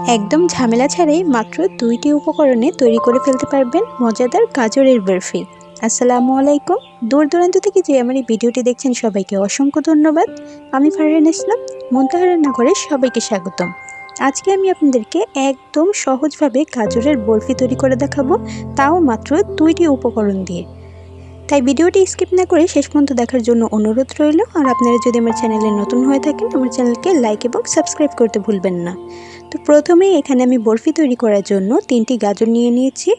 একদম ঝামেলা ছাড়াই মাত্র 2টি উপকরণে তৈরি করে ফেলতে পারবেন মজাদার গাজরের বরফি। আসসালামু আলাইকুম। দূর দূরান্ত থেকে যে আমার এই ভিডিওটি দেখছেন সবাইকে অসংখ্য ধন্যবাদ। আমি ফারহান ইসলাম, মুনতাহা রান্নাঘরে সবাইকে স্বাগতম। আজকে আমি আপনাদেরকে একদম সহজভাবে গাজরের বরফি তৈরি করে দেখাবো, তাও মাত্র 2টি উপকরণ দিয়ে। তাই ভিডিওটি স্কিপ না করে শেষ পর্যন্ত দেখার জন্য অনুরোধ রইল। আর আপনারা যদি আমার চ্যানেলে নতুন হয়ে থাকেন, আমার চ্যানেলকে লাইক এবং সাবস্ক্রাইব করতে ভুলবেন না। তো প্রথমেই এখানে আমি বরফি তৈরি করার জন্য 3টি গাজর নিয়ে নিয়েছি।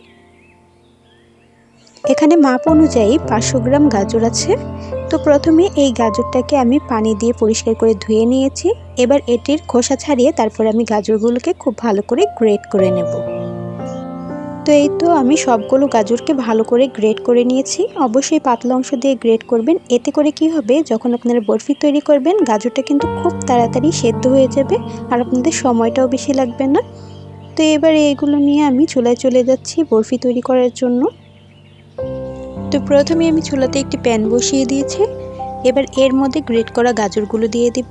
এখানে মাপ অনুযায়ী 500 গ্রাম গাজর আছে। তো প্রথমে এই গাজরটাকে আমি পানি দিয়ে পরিষ্কার করে ধুয়ে নিয়েছি। এবার এটির খোসা ছাড়িয়ে তারপর আমি গাজরগুলোকে খুব ভালো করে গ্রেট করে নেব। তো এই তো আমি সবগুলো গাজরকে ভালো করে গ্রেট করে নিয়েছি। অবশ্যই পাতলা অংশ দিয়ে গ্রেট করবেন, এতে করে কি হবে, যখন আপনারা বরফি তৈরি করবেন গাজরটা কিন্তু খুব তাড়াতাড়ি সেদ্ধ হয়ে যাবে আর আপনাদের সময়টাও বেশি লাগবে না। তো এবার এইগুলো নিয়ে আমি চুলায় চলে যাচ্ছি বরফি তৈরি করার জন্য। তো প্রথমে আমি চুলাতে একটি প্যান বসিয়ে দিয়েছি। এবার এর মধ্যে গ্রেট করা গাজরগুলো দিয়ে দিব।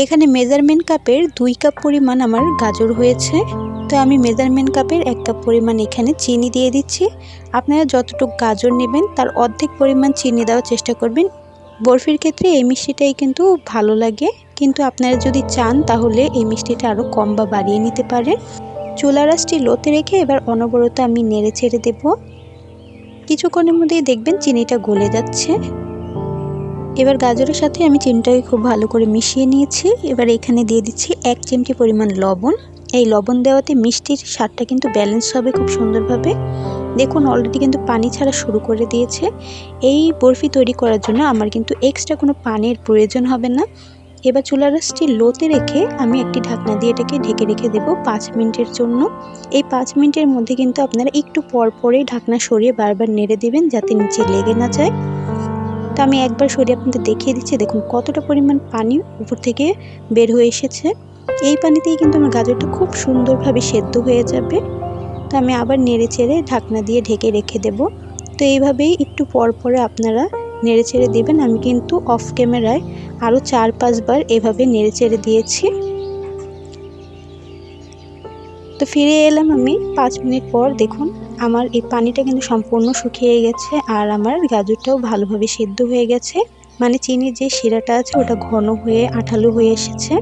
এখানে মেজারমেন্ট কাপের 2 কাপ পরিমাণ আমার গাজর হয়েছে। তো আমি মেজারমেন্ট কাপের 1 কাপ পরিমাণ এখানে চিনি দিয়ে দিচ্ছি। আপনারা যতটুকু গাজর নেবেন তার অর্ধেক পরিমাণ চিনি দেওয়ার চেষ্টা করবেন। বরফির ক্ষেত্রে এই মিষ্টিটাই কিন্তু ভালো লাগে, কিন্তু আপনারা যদি চান তাহলে এই মিষ্টিটা আরও কম বা বাড়িয়ে নিতে পারেন। চুলার আঁচটি লোতে রেখে এবার অনবরত আমি নেড়ে ছেড়ে দেব। কিছুক্ষণের মধ্যেই দেখবেন চিনিটা গলে যাচ্ছে। এবার গাজরের সাথে আমি চিনিটাকে খুব ভালো করে মিশিয়ে নিয়েছি। এবার এখানে দিয়ে দিচ্ছি 1 চিমটি পরিমাণ লবণ। এই লবণ দেওয়াতে মিষ্টির স্বাদটা কিন্তু ব্যালেন্স হবে খুব সুন্দরভাবে। দেখুন অলরেডি কিন্তু পানি ছাড়া শুরু করে দিয়েছে। এই বরফি তৈরি করার জন্য আমার কিন্তু এক্সট্রা কোনো পানির প্রয়োজন হবে না। এবার চুলার আঁচটি লোতে রেখে আমি একটি ঢাকনা দিয়ে এটাকে ঢেকে রেখে দেব 5 মিনিটের জন্য। এই 5 মিনিটের মধ্যে কিন্তু আপনারা একটু পর পরেই ঢাকনা সরিয়ে বারবার নেড়ে দিবেন যাতে নিচে লেগে না যায়। তো আমি একবার সরিয়ে আপনাদের দেখিয়ে দিচ্ছি, দেখুন কতটা পরিমাণ পানি উপর থেকে বের হয়ে এসেছে। এই পানিতেই কিন্তু আমার গাজরটা খুব সুন্দরভাবে সেদ্ধ হয়ে যাবে। তো আমি আবার নেড়ে চেড়ে ঢাকনা দিয়ে ঢেকে রেখে দেব। তো এইভাবেই একটু পর পরে আপনারা নেড়ে চেড়ে দেবেন। আমি কিন্তু অফ ক্যামেরায় আরও 4-5 বার এভাবে নেড়ে চেড়ে দিয়েছি। তো ফিরে এলাম আমি 5 মিনিট পর। দেখুন আমার এই পানিটা কিন্তু সম্পূর্ণ শুকিয়ে গেছে আর আমার গাজরটাও ভালোভাবে সেদ্ধ হয়ে গেছে। মানে চিনির যে শিরাটা আছে ওটা ঘন হয়ে আঠালো হয়ে এসেছে।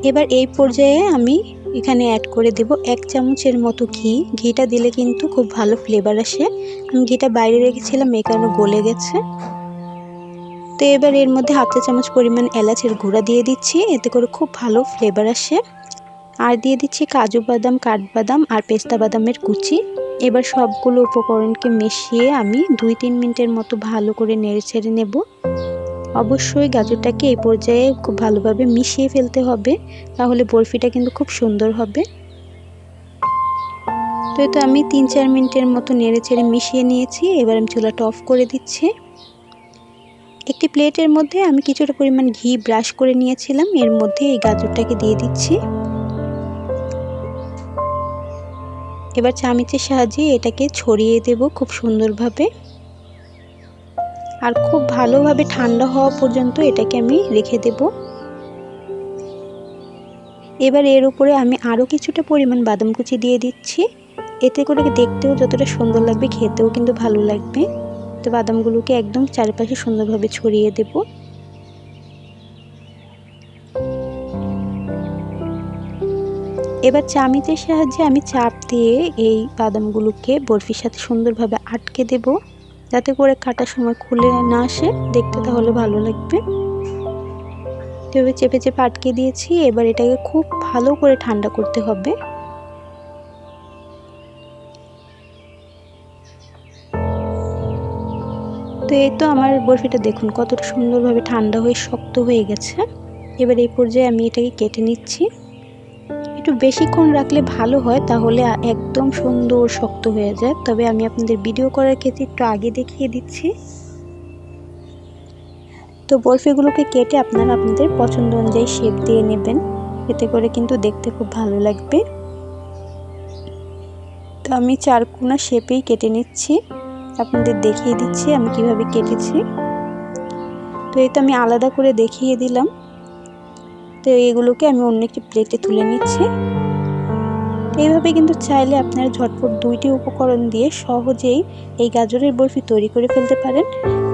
এবার এই পর্যায়ে আমি এখানে অ্যাড করে দেব 1 চামচের মতো ঘি। ঘিটা দিলে কিন্তু খুব ভালো ফ্লেভার আসে। আমি ঘিটা বাইরে রেখেছিলাম, এই কারণে গলে গেছে। তো এবার এর মধ্যে 1/2 চা চামচ পরিমাণ এলাচের গুঁড়া দিয়ে দিচ্ছি, এতে করে খুব ভালো ফ্লেভার আসে। আর দিয়ে দিচ্ছি কাজু বাদাম, কাঠবাদাম আর পেস্তা বাদামের কুচি। এবার সবগুলো উপকরণকে মিশিয়ে আমি 2-3 মিনিটের মতো ভালো করে নেড়ে ছেড়ে নেব। অবশ্যই গাজরটাকে এই পর্যায়ে খুব ভালোভাবে মিশিয়ে ফেলতে হবে, তাহলে বরফিটা কিন্তু খুব সুন্দর হবে। তো এই তো আমি 3-4 মিনিটের মতো নেড়ে ছেড়ে মিশিয়ে নিয়েছি। এবার আমি চুলাটা অফ করে দিচ্ছি। একটি প্লেটের মধ্যে আমি কিছুটা পরিমাণ ঘি ব্রাশ করে নিয়েছিলাম, এর মধ্যে এই গাজরটাকে দিয়ে দিচ্ছি। এবার চামচের সাহায্যে এটাকে ছড়িয়ে দেব খুব সুন্দরভাবে। আর খুব ভালোভাবে ঠান্ডা হওয়া পর্যন্ত এটাকে আমি রেখে দেব। এবার এর উপরে আমি আরও কিছুটা পরিমাণ বাদাম কুচি দিয়ে দিচ্ছি, এতে করে দেখতেও যতটা সুন্দর লাগবে খেতেও কিন্তু ভালো লাগবে। তো বাদামগুলোকে একদম চারপাশে সুন্দরভাবে ছড়িয়ে দেব। এবার চামচের সাহায্যে আমি চাপ দিয়ে এই বাদামগুলোকে বরফির সাথে সুন্দরভাবে আটকে দেব, যাতে করে কাটার সময় খুলে না আসে, দেখতে তাহলে ভালো লাগবে। এভাবে চেপে চেপে আটকে দিয়েছি। এবার এটাকে খুব ভালো করে ঠান্ডা করতে হবে। তো এই তো আমার বরফিটা দেখুন কতটা সুন্দরভাবে ঠান্ডা হয়ে শক্ত হয়ে গেছে। এবার এই পর্যায়ে আমি এটাকে কেটে নিচ্ছি। একটু বেশিক্ষণ রাখলে ভালো হয়, তাহলে একদম সুন্দর শক্ত হয়ে যায়। তবে আমি আপনাদের ভিডিও করার ক্ষেত্রে একটু আগে দেখিয়ে দিচ্ছি। তো বরফিগুলোকে কেটে আপনারা আপনাদের পছন্দ অনুযায়ী শেপ দিয়ে নেবেন, এতে করে কিন্তু দেখতে খুব ভালো লাগবে। তো আমি চারকোনা শেপেই কেটে নিচ্ছি, আপনাদের দেখিয়ে দিচ্ছি আমি কিভাবে কেটেছি। তো এই তো আমি আলাদা করে দেখিয়ে দিলাম। তো তো এগুলোকে আমি অন্য একটি প্লেটে তুলে নিচ্ছি। এইভাবে কিন্তু চাইলে আপনারা ঝটপট 2টি উপকরণ দিয়ে সহজেই এই গাজরের বরফি তৈরি করে ফেলতে পারেন।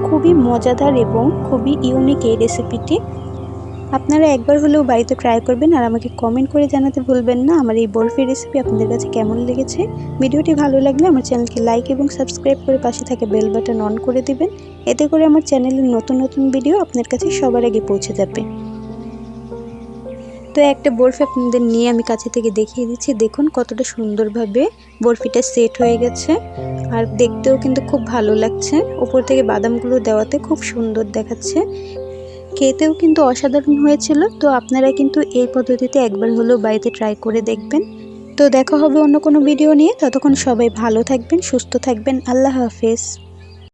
খুবই মজাদার এবং খুবই ইউনিক এই রেসিপিটি। আপনারা একবার হলেও বাড়িতে ট্রাই করবেন আর আমাকে কমেন্ট করে জানাতে ভুলবেন না আমার এই বরফি রেসিপি আপনাদের কাছে কেমন লেগেছে। ভিডিওটি ভালো লাগলে আমার চ্যানেলকে লাইক এবং সাবস্ক্রাইব করে পাশে থাকা বেল বাটন অন করে দিবেন। এতে করে আমার চ্যানেলের নতুন নতুন ভিডিও আপনার কাছে সবার আগে পৌঁছে যাবে। তো একটা বরফি আপনাদের নিয়ে আমি কাছে থেকে দেখিয়ে দিচ্ছি। দেখুন কতটা সুন্দরভাবে বরফিটা সেট হয়ে গেছে আর দেখতেও কিন্তু খুব ভালো লাগছে। উপর থেকে বাদামগুলো দেওয়াতে খুব সুন্দর দেখাচ্ছে, খেতেও কিন্তু অসাধারণ হয়েছিল। তো আপনারা কিন্তু এই পদ্ধতিতে একবার হলেও বাড়িতে ট্রাই করে দেখবেন। তো দেখা হবে অন্য কোনো ভিডিও নিয়ে। ততক্ষণ সবাই ভালো থাকবেন, সুস্থ থাকবেন। আল্লাহ হাফেজ।